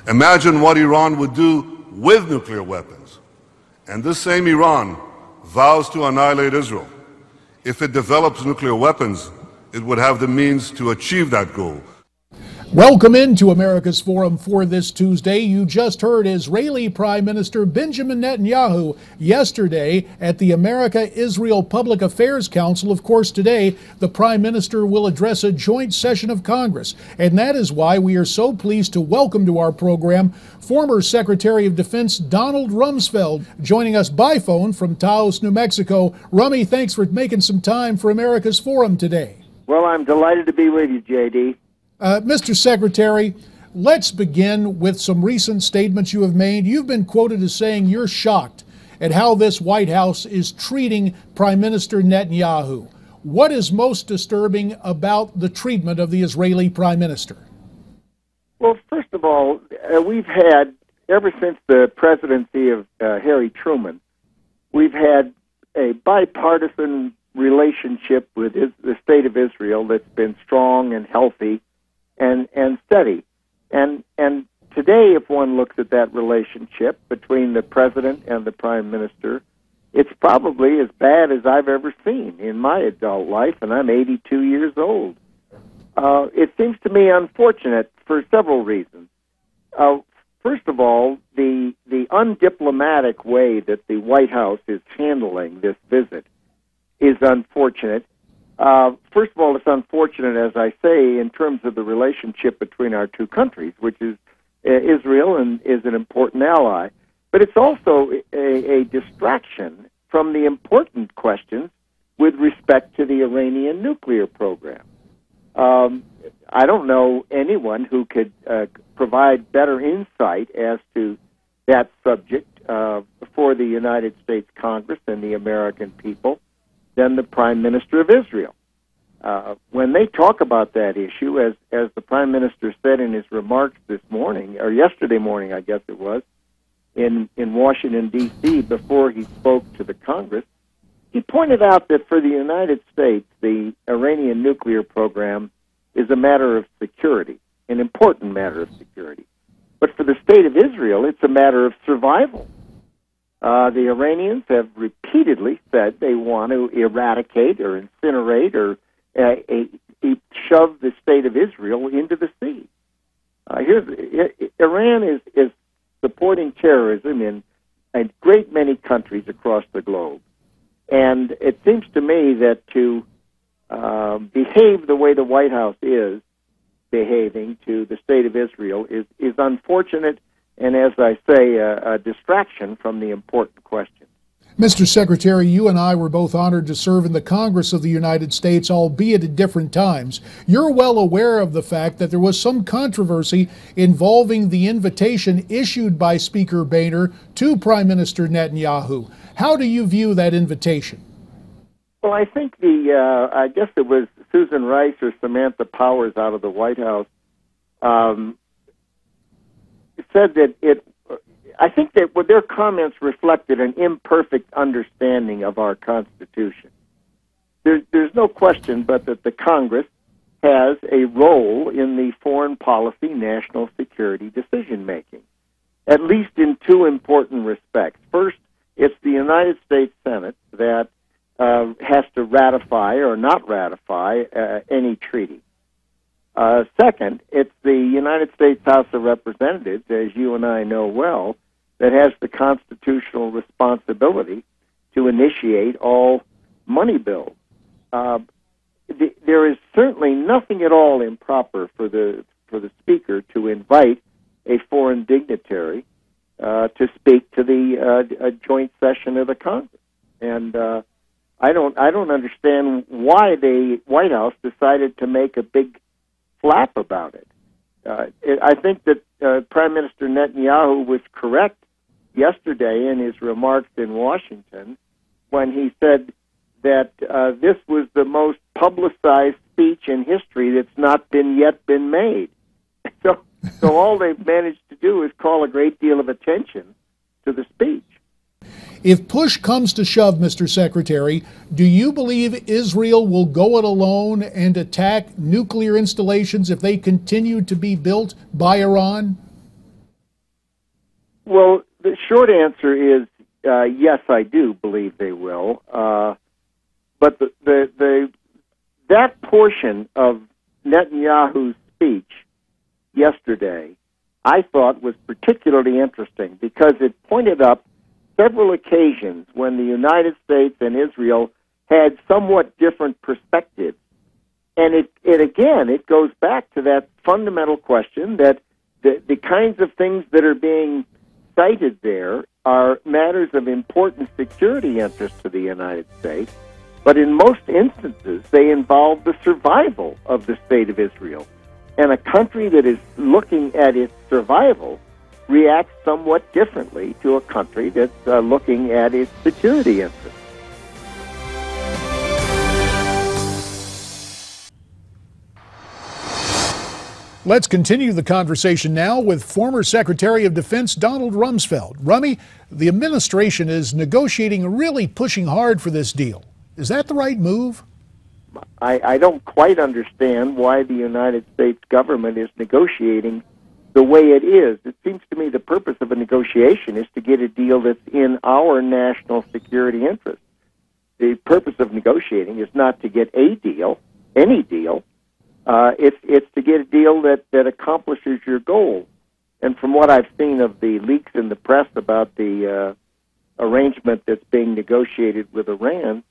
Imagine what Iran would do with nuclear weapons. And this same Iran vows to annihilate Israel. If it develops nuclear weapons, it would have the means to achieve that goal. Welcome into America's Forum for this Tuesday. You just heard Israeli Prime Minister Benjamin Netanyahu yesterday at the America-Israel Public Affairs Council. Of course, today the Prime Minister will address a joint session of Congress, and that is why we are so pleased to welcome to our program former Secretary of Defense Donald Rumsfeld, joining us by phone from Taos, New Mexico. Rummy, thanks for making some time for America's Forum today. Well, I'm delighted to be with you, J.D. Mr. Secretary, let's begin with some recent statements you have made. You've been quoted as saying you're shocked at how this White House is treating Prime Minister Netanyahu. What is most disturbing about the treatment of the Israeli Prime Minister? Well, first of all, we've had, ever since the presidency of Harry Truman, we've had a bipartisan relationship with the state of Israel that's been strong and healthy and steady. And today, if one looks at that relationship between the president and the prime minister, it's probably as bad as I've ever seen in my adult life, and I'm 82 years old. It seems to me unfortunate for several reasons. First of all, the undiplomatic way that the White House is handling this visit is unfortunate. First of all, it's unfortunate, as I say, in terms of the relationship between our two countries, which is Israel and is an important ally. But it's also a distraction from the important questions with respect to the Iranian nuclear program. I don't know anyone who could provide better insight as to that subject for the United States Congress and the American people than the Prime Minister of Israel. When they talk about that issue, as the Prime Minister said in his remarks this morning, or yesterday morning, I guess it was, in Washington, D.C., before he spoke to the Congress, he pointed out that for the United States, the Iranian nuclear program is a matter of security, an important matter of security. But for the state of Israel, it's a matter of survival. The Iranians have repeatedly said they want to eradicate or incinerate or shove the state of Israel into the sea. Iran is supporting terrorism in a great many countries across the globe. And it seems to me that to behave the way the White House is behaving to the state of Israel is unfortunate and, as I say, a distraction from the important questions. Mr. Secretary, you and I were both honored to serve in the Congress of the United States, albeit at different times. You're well aware of the fact that there was some controversy involving the invitation issued by Speaker Boehner to Prime Minister Netanyahu. How do you view that invitation? Well, I think I guess it was Susan Rice or Samantha Powers out of the White House said that I think that their comments reflected an imperfect understanding of our Constitution. There's no question but that the Congress has a role in the foreign policy, national security decision-making, at least in two important respects. First, it's the United States Senate that has to ratify or not ratify any treaty. Second, it's the United States House of Representatives, as you and I know well, that has the constitutional responsibility to initiate all money bills. There is certainly nothing at all improper for the Speaker to invite a foreign dignitary to speak to the joint session of the Congress. And I don't understand why the White House decided to make a big flap about it. I think that Prime Minister Netanyahu was correct yesterday in his remarks in Washington when he said that this was the most publicized speech in history that's not yet been made. So all they've managed to do is call a great deal of attention to the speech. If push comes to shove, Mr. Secretary, do you believe Israel will go it alone and attack nuclear installations if they continue to be built by Iran? Well, the short answer is yes, I do believe they will. But that portion of Netanyahu's speech yesterday, I thought was particularly interesting because it pointed up several occasions when the United States and Israel had somewhat different perspectives. And it goes back to that fundamental question that the kinds of things that are being cited there are matters of important security interest to the United States, but in most instances they involve the survival of the state of Israel. And a country that is looking at its survival reacts somewhat differently to a country that's looking at its security interests. Let's continue the conversation now with former Secretary of Defense Donald Rumsfeld. Rummy, the administration is negotiating, really pushing hard for this deal. Is that the right move? I don't quite understand why the United States government is negotiating the way it is. It seems to me the purpose of a negotiation is to get a deal that's in our national security interest. The purpose of negotiating is not to get a deal, any deal. It's to get a deal that accomplishes your goal. And from what I've seen of the leaks in the press about the arrangement that's being negotiated with Iran,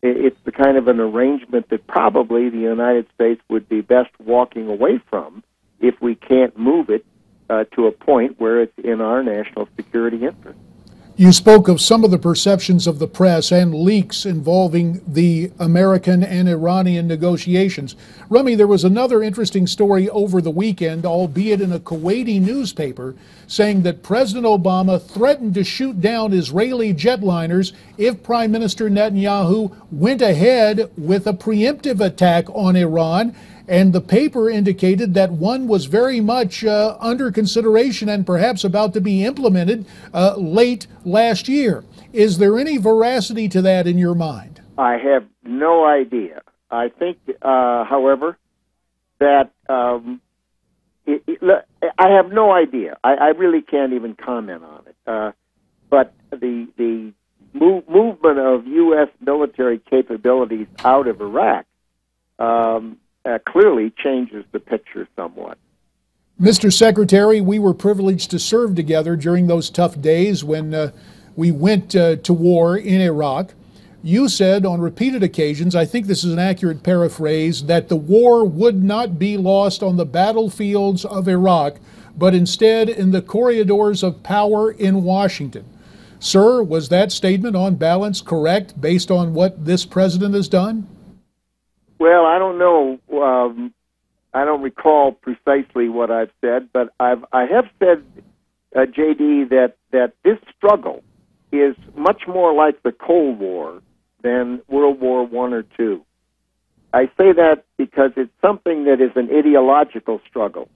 it's the kind of an arrangement that probably the United States would be best walking away from if we can't move it to a point where it's in our national security interest. You spoke of some of the perceptions of the press and leaks involving the American and Iranian negotiations. Rummy, there was another interesting story over the weekend, albeit in a Kuwaiti newspaper, saying that President Obama threatened to shoot down Israeli jetliners if Prime Minister Netanyahu went ahead with a preemptive attack on Iran. And the paper indicated that one was very much under consideration and perhaps about to be implemented late last year. Is there any veracity to that in your mind? I have no idea. I think, however, that I have no idea. I really can't even comment on it. But the movement of U.S. military capabilities out of Iraq clearly changes the picture somewhat. Mr. Secretary, we were privileged to serve together during those tough days when we went to war in Iraq. You said on repeated occasions, I think this is an accurate paraphrase, that the war would not be lost on the battlefields of Iraq, but instead in the corridors of power in Washington. Sir, was that statement on balance correct based on what this president has done? Well, I don't know. I don't recall precisely what I've said, but I have said, J.D., that this struggle is much more like the Cold War than World War I or II. I say that because it's something that is an ideological struggle,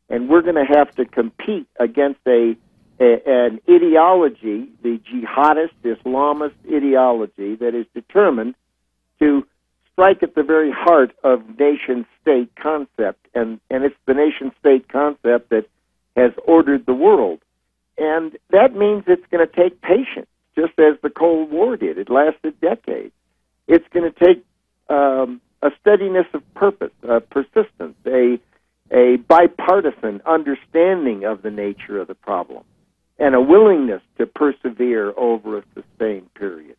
and we're going to have to compete against an ideology, the jihadist, Islamist ideology, that is determined to strike at the very heart of nation-state concept, and it's the nation-state concept that has ordered the world. And that means it's going to take patience, just as the Cold War did. It lasted decades. It's going to take a steadiness of purpose, persistence, a bipartisan understanding of the nature of the problem, and a willingness to persevere over a sustained period.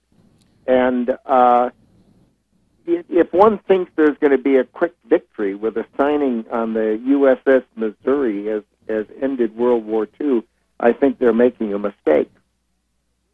And if one thinks there's going to be a quick victory with a signing on the USS Missouri as ended World War II, I think they're making a mistake.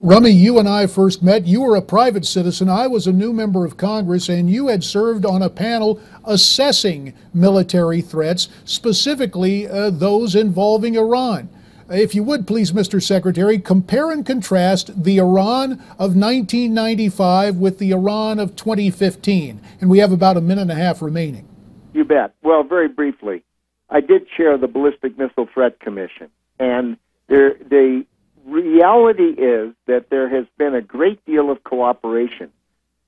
Rummy, you and I first met. You were a private citizen. I was a new member of Congress, and you had served on a panel assessing military threats, specifically those involving Iran. If you would, please, Mr. Secretary, compare and contrast the Iran of 1995 with the Iran of 2015. And we have about a minute and a half remaining. You bet. Well, very briefly, I did chair the Ballistic Missile Threat Commission. And the reality is that there has been a great deal of cooperation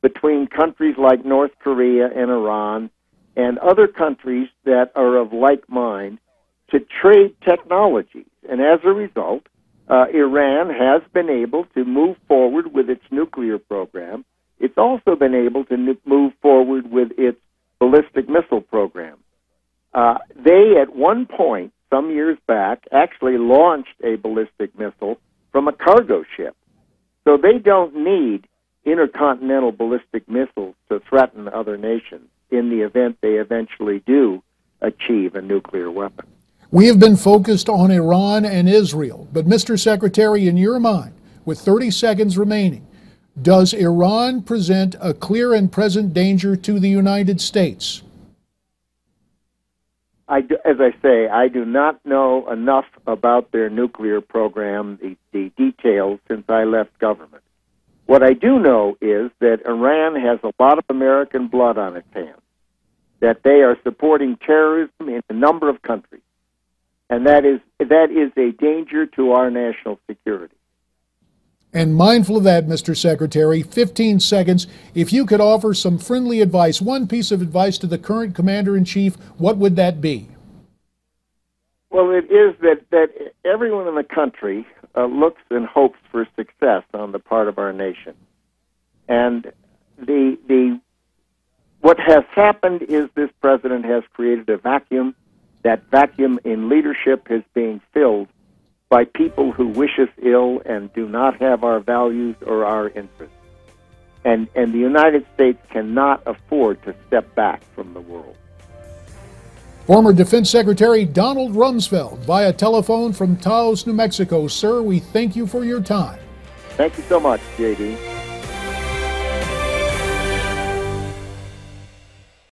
between countries like North Korea and Iran and other countries that are of like mind to trade technologies. And as a result, Iran has been able to move forward with its nuclear program. It's also been able to move forward with its ballistic missile program. They, at one point, some years back, actually launched a ballistic missile from a cargo ship. So they don't need intercontinental ballistic missiles to threaten other nations in the event they eventually do achieve a nuclear weapon. We have been focused on Iran and Israel, but Mr. Secretary, in your mind, with 30 seconds remaining, does Iran present a clear and present danger to the United States? As I say, I do not know enough about their nuclear program, the details, since I left government. What I do know is that Iran has a lot of American blood on its hands, that they are supporting terrorism in a number of countries, and that is a danger to our national security. And mindful of that, Mr. Secretary, 15 seconds, if you could offer some friendly advice, one piece of advice to the current Commander-in-Chief, what would that be? Well, it is that everyone in the country looks and hopes for success on the part of our nation. And what has happened is this president has created a vacuum. That vacuum in leadership is being filled by people who wish us ill and do not have our values or our interests. And the United States cannot afford to step back from the world. Former Defense Secretary Donald Rumsfeld via telephone from Taos, New Mexico. Sir, we thank you for your time. Thank you so much, J.D.